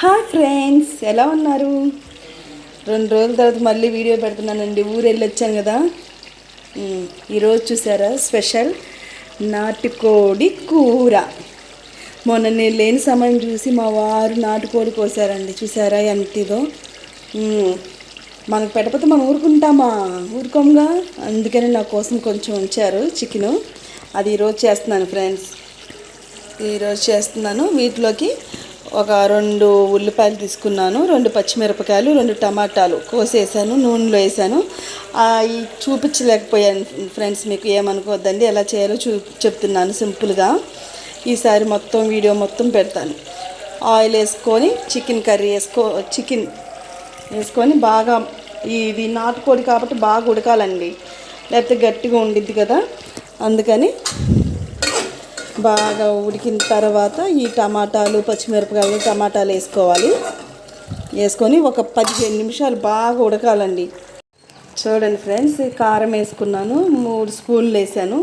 Hi friends, ఎలా ఉన్నారు? 2 రోజుల తర్వాత మళ్ళీ వీడియో పెడుతున్నానండి. ఊరు వెళ్ళి వచ్చాను కదా. ఈరోజు చూసారా స్పెషల్ నాటుకోడి కూర. మొన్న నేను లేని సమయం చూసి మా వారు నాటుకోడి కోసారండి. చూసారా ఎంత ఇదో. మనకు పెట్టకపోతే మనం ఊరుకోముగా. అందుకని నా కోసం కొంచెం ఉంచారు చికెను. అది ఈరోజు చేస్తున్నాను ఫ్రెండ్స్. వీటిలోకి ఒక 2 ఉల్లిపాయలు తీసుకున్నాను, 2 పచ్చిమిరపకాయలు, 2 టమాటాలు కోసేసాను, నూనెలో వేసాను. అవి చూపించలేకపోయాను ఫ్రెండ్స్, మీకు ఏమనుకోవద్దండి. ఎలా చేయాలో చెప్తున్నాను సింపుల్గా. ఈసారి వీడియో మొత్తం పెడతాను. ఆయిల్ వేసుకొని చికెన్ వేసుకొని బాగా, ఇది నాటుకోడి కాబట్టి బాగా ఉడకాలండి, లేకపోతే గట్టిగా ఉండిద్ది కదా. అందుకని బాగా ఉడికిన తర్వాత ఈ టమాటాలు, పచ్చిమిరపకాయలు, టమాటాలు వేసుకొని ఒక 15 నిమిషాలు బాగా ఉడకాలండి. చూడండి ఫ్రెండ్స్, కారం వేసుకున్నాను, 3 స్పూన్లు వేసాను,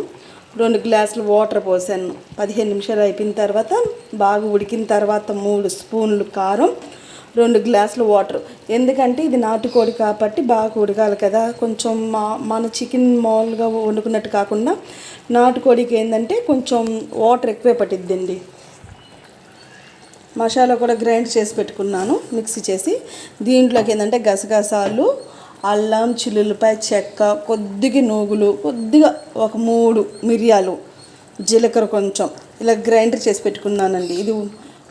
2 గ్లాసులు వాటర్ పోసాను. 15 నిమిషాలు అయిపోయిన తర్వాత బాగా ఉడికిన తర్వాత 3 స్పూన్లు కారం, 2 గ్లాసులు వాటర్. ఎందుకంటే ఇది నాటుకోడి కాబట్టి బాగా ఉడకాలి కదా. కొంచెం మన చికెన్ మామూలుగా వండుకున్నట్టు కాకుండా నాటుకోడికి ఏంటంటే కొంచెం వాటర్ ఎక్కువే పట్టిద్దండి. మసాలా కూడా గ్రైండ్ చేసి పెట్టుకున్నాను, మిక్సీ చేసి. దీంట్లోకి ఏంటంటే గసగసాలు, అల్లం, చిల్లులపాయ చెక్క, కొద్దిగా నూగులు, కొద్దిగా ఒక 3 మిరియాలు, జీలకర్ర కొంచెం ఇలా గ్రైండర్ చేసి పెట్టుకున్నానండి. ఇది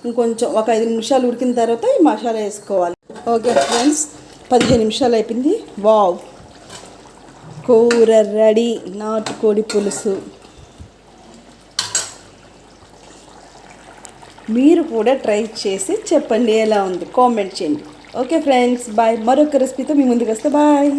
ఇంకొంచెం ఒక 5 నిమిషాలు ఉడికిన తర్వాత ఈ మసాలా వేసుకోవాలి. ఓకే ఫ్రెండ్స్, 15 నిమిషాలు అయిపోయింది. వావ్, కూర రెడీ. నాటుకోడి పులుసు. మీరు కూడా ట్రై చేసి చెప్పండి ఎలా ఉంది, కామెంట్ చేయండి. Okay friends, bye. మరొక రెసిపీతో మీ ముందుకు వస్తే బాయ్.